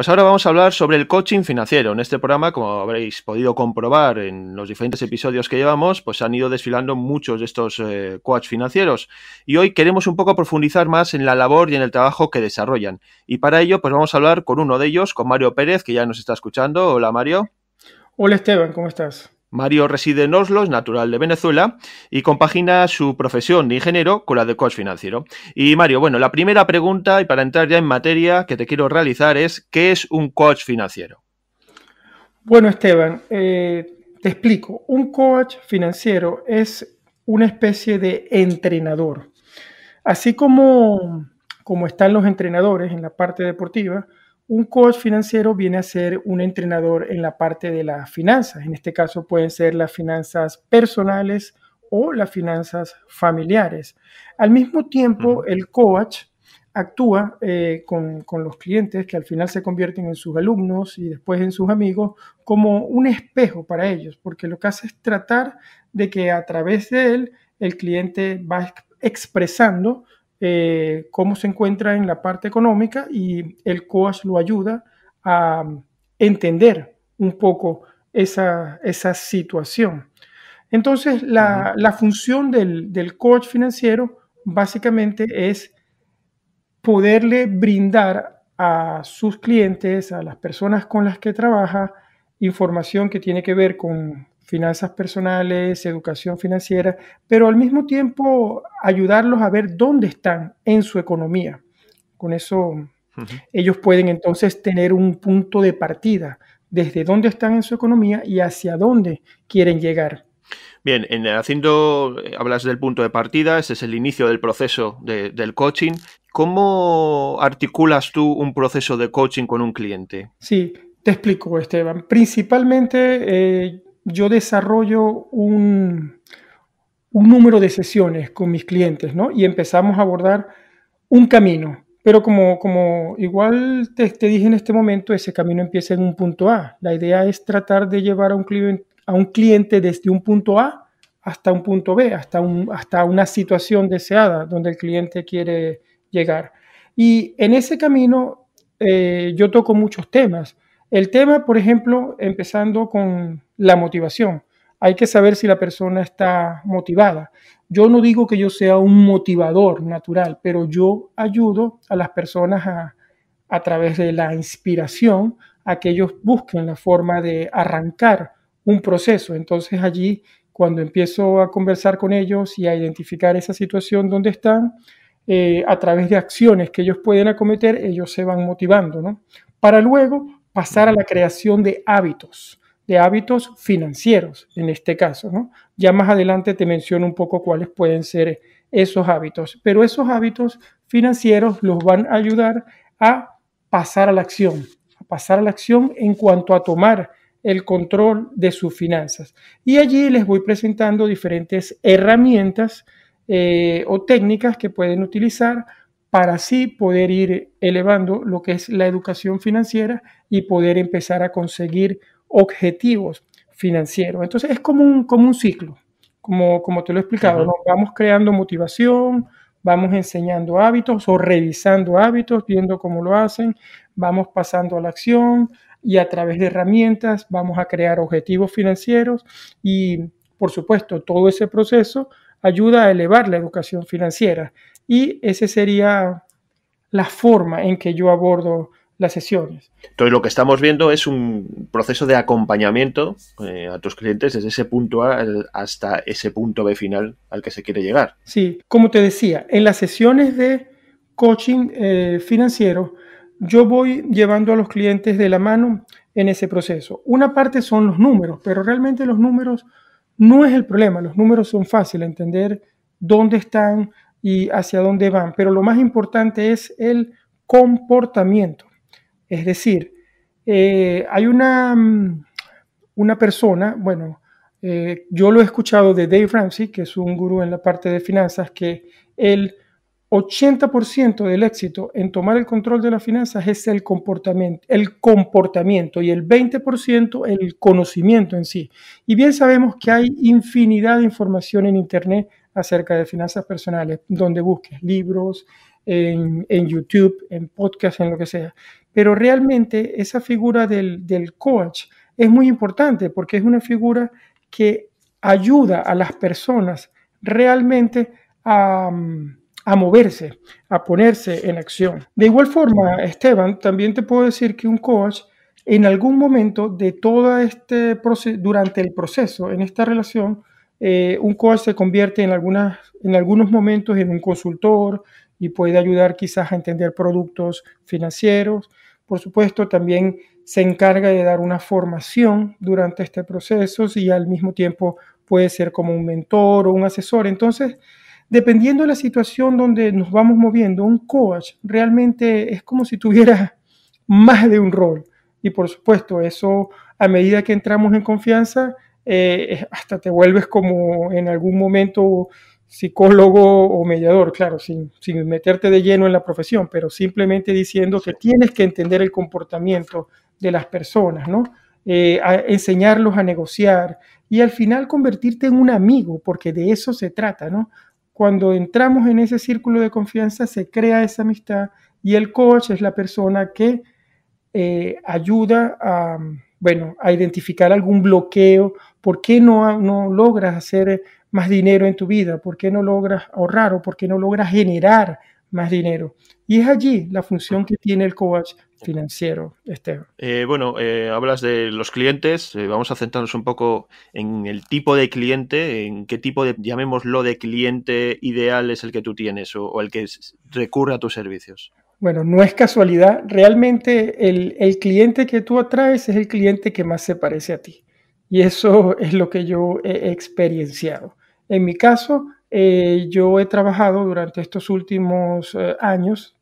Pues ahora vamos a hablar sobre el coaching financiero. En este programa, como habréis podido comprobar en los diferentes episodios que llevamos, pues han ido desfilando muchos de estos coach financieros. Y hoy queremos un poco profundizar más en la labor y en el trabajo que desarrollan. Y para ello, pues vamos a hablar con uno de ellos, con Mario Pérez, que ya nos está escuchando. Hola, Mario. Hola, Esteban, ¿cómo estás? Mario reside en Oslo, es natural de Venezuela y compagina su profesión de ingeniero con la de coach financiero. Y Mario, bueno, la primera pregunta, y para entrar ya en materia que te quiero realizar es, ¿qué es un coach financiero? Bueno, Esteban, te explico. Un coach financiero es una especie de entrenador. Así como están los entrenadores en la parte deportiva, un coach financiero viene a ser un entrenador en la parte de las finanzas. En este caso pueden ser las finanzas personales o las finanzas familiares. Al mismo tiempo, el coach actúa con los clientes que al final se convierten en sus alumnos y después en sus amigos como un espejo para ellos, porque lo que hace es tratar de que a través de él el cliente va expresando cómo se encuentra en la parte económica y el coach lo ayuda a entender un poco esa situación. Entonces, la función del coach financiero básicamente es poderle brindar a sus clientes, a las personas con las que trabaja, información que tiene que ver con finanzas personales, educación financiera, pero al mismo tiempo ayudarlos a ver dónde están en su economía. Con eso ellos pueden entonces tener un punto de partida desde dónde están en su economía y hacia dónde quieren llegar. Bien, hablas del punto de partida, ese es el inicio del proceso del coaching. ¿Cómo articulas tú un proceso de coaching con un cliente? Sí, te explico, Esteban. Principalmente yo desarrollo un número de sesiones con mis clientes, ¿no? Y empezamos a abordar un camino. Pero como igual te dije en este momento, ese camino empieza en un punto A. La idea es tratar de llevar a un cliente desde un punto A hasta un punto B, hasta una situación deseada donde el cliente quiere llegar. Y en ese camino yo toco muchos temas. El tema, por ejemplo, empezando con la motivación. Hay que saber si la persona está motivada. Yo no digo que yo sea un motivador natural, pero yo ayudo a las personas a través de la inspiración a que ellos busquen la forma de arrancar un proceso. Entonces allí, cuando empiezo a conversar con ellos y a identificar esa situación donde están, a través de acciones que ellos pueden acometer, ellos se van motivando, ¿no? Para luego pasar a la creación de hábitos financieros, en este caso, ¿no? Ya más adelante te menciono un poco cuáles pueden ser esos hábitos, pero esos hábitos financieros los van a ayudar a pasar a la acción en cuanto a tomar el control de sus finanzas. Y allí les voy presentando diferentes herramientas o técnicas que pueden utilizar para así poder ir elevando lo que es la educación financiera y poder empezar a conseguir objetivos financieros. Entonces es como un ciclo, como te lo he explicado, ¿no? Vamos creando motivación, vamos enseñando hábitos o revisando hábitos, viendo cómo lo hacen, vamos pasando a la acción y a través de herramientas vamos a crear objetivos financieros y, por supuesto, todo ese proceso ayuda a elevar la educación financiera y esa sería la forma en que yo abordo las sesiones. Entonces, lo que estamos viendo es un proceso de acompañamiento a tus clientes desde ese punto A hasta ese punto B final al que se quiere llegar. Sí, como te decía, en las sesiones de coaching financiero, yo voy llevando a los clientes de la mano en ese proceso. Una parte son los números, pero realmente los números no es el problema. Los números son fáciles, entender dónde están y hacia dónde van, pero lo más importante es el comportamiento. Es decir, hay una persona, bueno, yo lo he escuchado de Dave Ramsey, que es un gurú en la parte de finanzas, que el 80% del éxito en tomar el control de las finanzas es el comportamiento y el 20% el conocimiento en sí. Y bien sabemos que hay infinidad de información en Internet acerca de finanzas personales, donde busques libros, en YouTube, en podcast, en lo que sea. Pero realmente esa figura del coach es muy importante porque es una figura que ayuda a las personas realmente a moverse, a ponerse en acción. De igual forma, Esteban, también te puedo decir que un coach en algún momento de todo este proceso, durante el proceso, en esta relación, un coach se convierte en algunos momentos en un consultor y puede ayudar quizás a entender productos financieros. Por supuesto, también se encarga de dar una formación durante este proceso y al mismo tiempo puede ser como un mentor o un asesor. Entonces, dependiendo de la situación donde nos vamos moviendo, un coach realmente es como si tuviera más de un rol. Y por supuesto, eso a medida que entramos en confianza, hasta te vuelves como en algún momento psicólogo o mediador, claro, sin meterte de lleno en la profesión, pero simplemente diciendo que tienes que entender el comportamiento de las personas, ¿no? A enseñarlos a negociar y al final convertirte en un amigo, porque de eso se trata, ¿no? Cuando entramos en ese círculo de confianza se crea esa amistad y el coach es la persona que ayuda a, bueno, a identificar algún bloqueo. ¿Por qué no logras hacer más dinero en tu vida? ¿Por qué no logras ahorrar o por qué no logras generar más dinero? Y es allí la función que tiene el coach financiero, Esteban. Hablas de los clientes, vamos a centrarnos un poco en el tipo de cliente, en qué tipo de, llamémoslo, de cliente ideal es el que tú tienes o el que recurre a tus servicios. Bueno, no es casualidad, realmente el cliente que tú atraes es el cliente que más se parece a ti. Y eso es lo que yo he experienciado. En mi caso, yo he trabajado durante estos últimos años,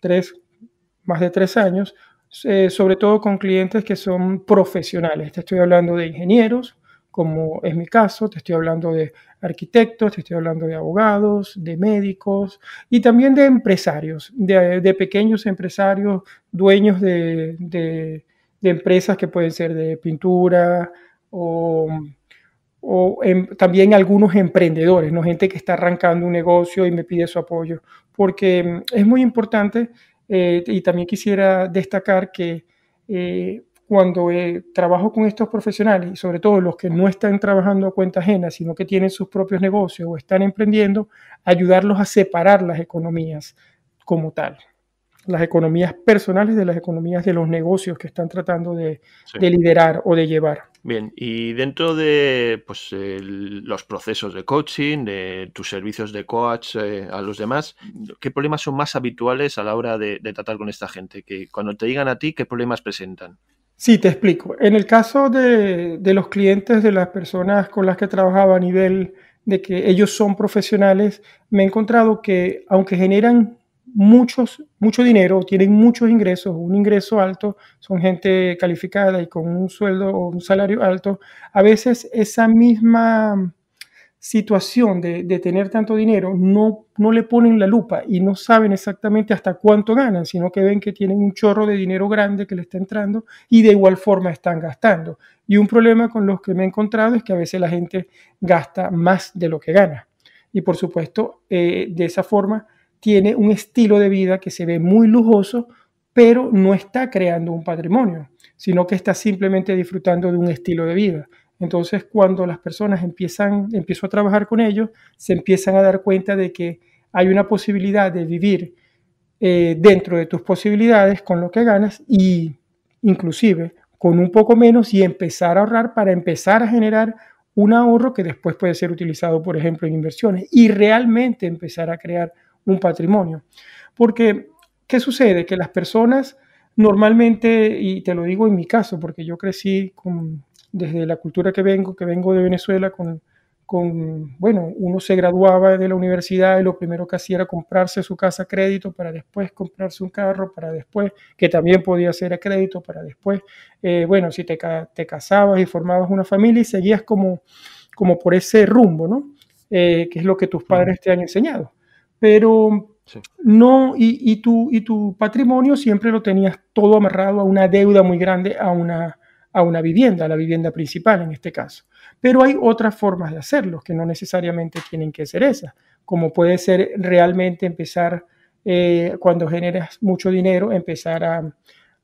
más de 3 años, sobre todo con clientes que son profesionales. Te estoy hablando de ingenieros, como es mi caso, te estoy hablando de arquitectos, te estoy hablando de abogados, de médicos y también de empresarios, de pequeños empresarios, dueños de empresas que pueden ser de pintura o también algunos emprendedores, ¿no? Gente que está arrancando un negocio y me pide su apoyo, porque es muy importante y también quisiera destacar que cuando trabajo con estos profesionales y sobre todo los que no están trabajando a cuenta ajena, sino que tienen sus propios negocios o están emprendiendo, ayudarlos a separar las economías como tal, las economías personales de las economías de los negocios que están tratando de liderar o de llevar. Bien, y dentro de los procesos de coaching, de tus servicios de coach a los demás, ¿qué problemas son más habituales a la hora de tratar con esta gente? Que cuando te digan a ti, ¿qué problemas presentan? Sí, te explico. En el caso de los clientes, de las personas con las que trabajaba a nivel de que ellos son profesionales, me he encontrado que aunque generan mucho dinero, tienen muchos ingresos, un ingreso alto, son gente calificada y con un sueldo o un salario alto, a veces esa misma situación de tener tanto dinero no le ponen la lupa y no saben exactamente hasta cuánto ganan, sino que ven que tienen un chorro de dinero grande que le está entrando y de igual forma están gastando. Y un problema con los que me he encontrado es que a veces la gente gasta más de lo que gana. Y por supuesto, de esa forma tiene un estilo de vida que se ve muy lujoso, pero no está creando un patrimonio, sino que está simplemente disfrutando de un estilo de vida. Entonces, cuando las personas empiezo a trabajar con ellos, se empiezan a dar cuenta de que hay una posibilidad de vivir dentro de tus posibilidades con lo que ganas y inclusive con un poco menos y empezar a ahorrar para empezar a generar un ahorro que después puede ser utilizado, por ejemplo, en inversiones y realmente empezar a crear un patrimonio. Porque, ¿qué sucede? Que las personas normalmente, y te lo digo en mi caso, porque yo crecí desde la cultura que vengo de Venezuela, bueno, uno se graduaba de la universidad y lo primero que hacía era comprarse su casa a crédito para después comprarse un carro, para después, que también podía ser a crédito, para después, bueno, si te casabas y formabas una familia y seguías como por ese rumbo, ¿no? Que es lo que tus padres te han enseñado. Pero no, y tu patrimonio siempre lo tenías todo amarrado a una deuda muy grande, a una vivienda, a la vivienda principal en este caso. Pero hay otras formas de hacerlo, que no necesariamente tienen que ser esas, como puede ser realmente empezar cuando generas mucho dinero, empezar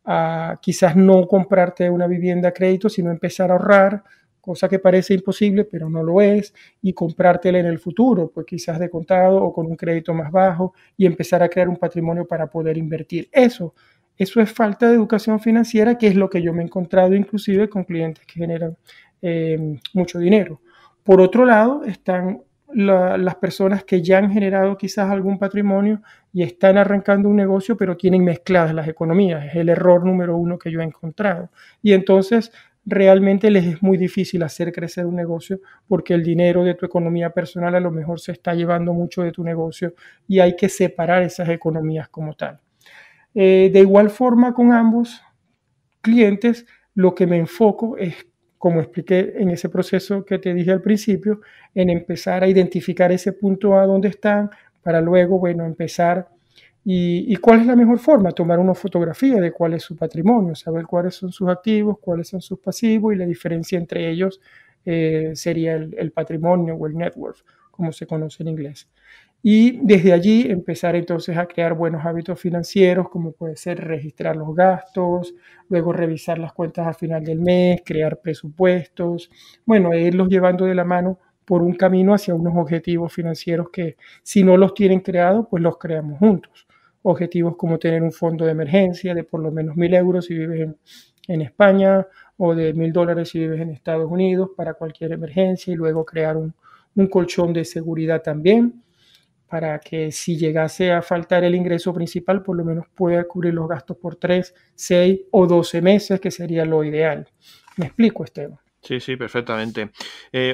a quizás no comprarte una vivienda a crédito, sino empezar a ahorrar, cosa que parece imposible, pero no lo es, y comprártela en el futuro, pues quizás de contado o con un crédito más bajo, y empezar a crear un patrimonio para poder invertir. Eso es falta de educación financiera, que es lo que yo me he encontrado inclusive con clientes que generan mucho dinero. Por otro lado, están las personas que ya han generado quizás algún patrimonio y están arrancando un negocio, pero tienen mezcladas las economías. Es el error número uno que yo he encontrado. Y entonces realmente les es muy difícil hacer crecer un negocio porque el dinero de tu economía personal a lo mejor se está llevando mucho de tu negocio y hay que separar esas economías como tal. De igual forma con ambos clientes, lo que me enfoco es, como expliqué en ese proceso que te dije al principio, en empezar a identificar ese punto a donde están para luego, bueno, empezar. ¿Y cuál es la mejor forma? Tomar una fotografía de cuál es su patrimonio, saber cuáles son sus activos, cuáles son sus pasivos y la diferencia entre ellos sería el patrimonio o el net worth, como se conoce en inglés. Y desde allí empezar entonces a crear buenos hábitos financieros, como puede ser registrar los gastos, luego revisar las cuentas a final del mes, crear presupuestos, bueno, e irlos llevando de la mano por un camino hacia unos objetivos financieros que si no los tienen creados, pues los creamos juntos. Objetivos como tener un fondo de emergencia de por lo menos 1.000 euros si vives en España o de $1.000 si vives en Estados Unidos para cualquier emergencia y luego crear un colchón de seguridad también para que si llegase a faltar el ingreso principal, por lo menos pueda cubrir los gastos por 3, 6 o 12 meses, que sería lo ideal. ¿Me explico, Esteban? Sí, sí, perfectamente.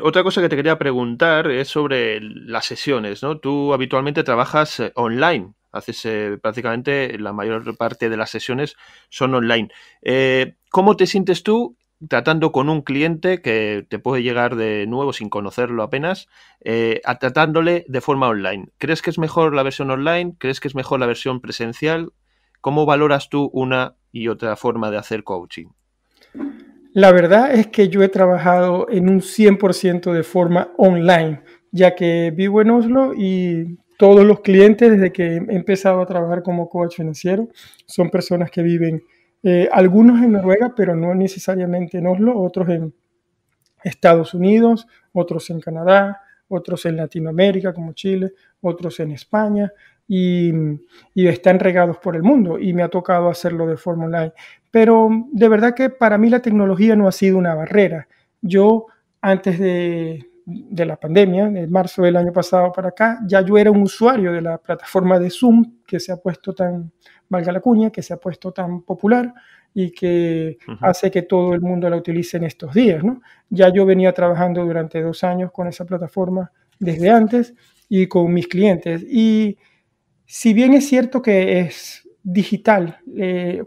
Otra cosa que te quería preguntar es sobre las sesiones, ¿no? Tú habitualmente trabajas online, haces prácticamente la mayor parte de las sesiones son online. ¿Cómo te sientes tú tratando con un cliente que te puede llegar de nuevo sin conocerlo apenas, tratándole de forma online? ¿Crees que es mejor la versión online? ¿Crees que es mejor la versión presencial? ¿Cómo valoras tú una y otra forma de hacer coaching? La verdad es que yo he trabajado en un 100% de forma online, ya que vivo en Oslo y todos los clientes desde que he empezado a trabajar como coach financiero son personas que viven, algunos en Noruega, pero no necesariamente en Oslo, otros en Estados Unidos, otros en Canadá, otros en Latinoamérica como Chile, otros en España y, y están regados por el mundo y me ha tocado hacerlo de forma online. Pero de verdad que para mí la tecnología no ha sido una barrera. Yo antes de la pandemia, de marzo del año pasado para acá, ya yo era un usuario de la plataforma de Zoom que se ha puesto tan, valga la cuña, que se ha puesto tan popular y que hace que todo el mundo la utilice en estos días, ¿no? Ya yo venía trabajando durante 2 años con esa plataforma desde antes y con mis clientes. Y si bien es cierto que es digital,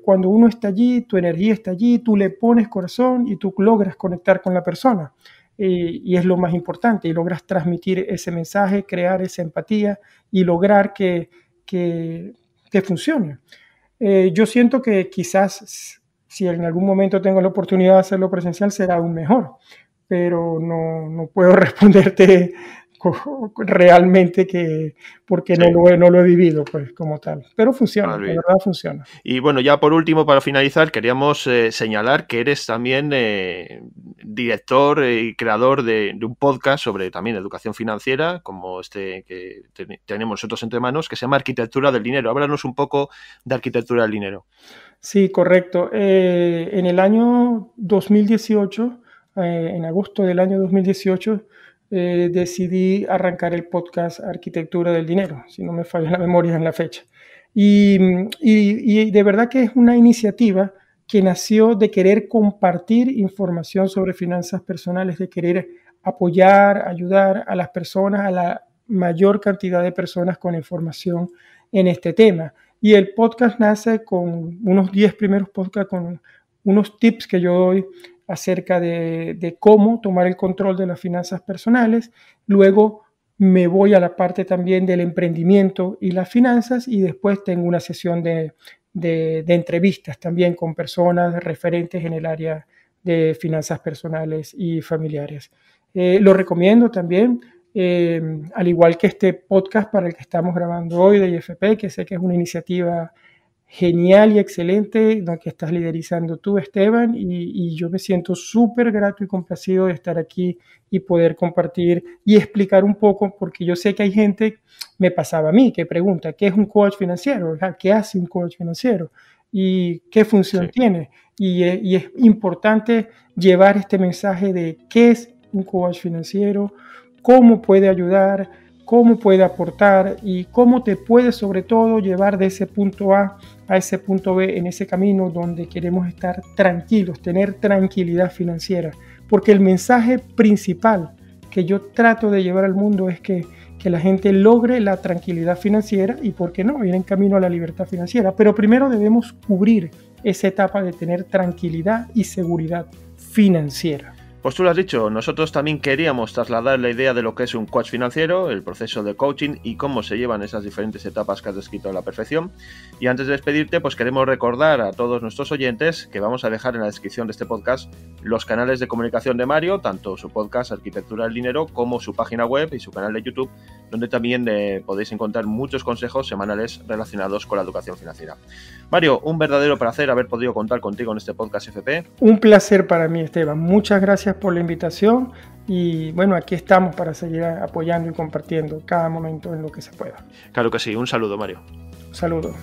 cuando uno está allí, tu energía está allí, tú le pones corazón y tú logras conectar con la persona. Y es lo más importante, y logras transmitir ese mensaje, crear esa empatía y lograr que funcione. Yo siento que quizás si en algún momento tengo la oportunidad de hacerlo presencial será aún mejor, pero no puedo responderte realmente porque Sí. no lo he vivido pues como tal, pero funciona, la verdad funciona. Y bueno, ya por último, para finalizar, queríamos señalar que eres también director y creador de un podcast sobre también educación financiera, como este que tenemos nosotros entre manos, que se llama Arquitectura del Dinero. Háblanos un poco de Arquitectura del Dinero. Sí, correcto. En el año 2018, en agosto del año 2018, decidí arrancar el podcast Arquitectura del Dinero, si no me falla la memoria en la fecha. Y de verdad que es una iniciativa que nació de querer compartir información sobre finanzas personales, de querer apoyar, ayudar a las personas, a la mayor cantidad de personas con información en este tema. Y el podcast nace con unos 10 primeros podcasts, con unos tips que yo doy acerca de cómo tomar el control de las finanzas personales. Luego me voy a la parte también del emprendimiento y las finanzas y después tengo una sesión de entrevistas también con personas referentes en el área de finanzas personales y familiares. Lo recomiendo también. al igual que este podcast para el que estamos grabando hoy de IFP, que sé que es una iniciativa genial y excelente, lo que estás liderizando tú, Esteban, y yo me siento súper grato y complacido de estar aquí y poder compartir y explicar un poco, porque yo sé que hay gente, me pasaba a mí, que pregunta, ¿qué es un coach financiero? ¿Qué hace un coach financiero? ¿Y qué función tiene? Y es importante llevar este mensaje de qué es un coach financiero, cómo puede ayudar, cómo puede aportar y cómo te puede sobre todo llevar de ese punto A ese punto B en ese camino donde queremos estar tranquilos, tener tranquilidad financiera. Porque el mensaje principal que yo trato de llevar al mundo es que la gente logre la tranquilidad financiera y, ¿por qué no?, ir en camino a la libertad financiera. Pero primero debemos cubrir esa etapa de tener tranquilidad y seguridad financiera. Pues tú lo has dicho, nosotros también queríamos trasladar la idea de lo que es un coach financiero, el proceso de coaching y cómo se llevan esas diferentes etapas que has descrito a la perfección. Y antes de despedirte, pues queremos recordar a todos nuestros oyentes que vamos a dejar en la descripción de este podcast los canales de comunicación de Mario, tanto su podcast Arquitectura del Dinero como su página web y su canal de YouTube, donde también podéis encontrar muchos consejos semanales relacionados con la educación financiera. Mario, un verdadero placer haber podido contar contigo en este podcast FP. Un placer para mí, Esteban. Muchas gracias por la invitación y bueno, aquí estamos para seguir apoyando y compartiendo cada momento en lo que se pueda. Claro que sí. Un saludo, Mario. Un saludo.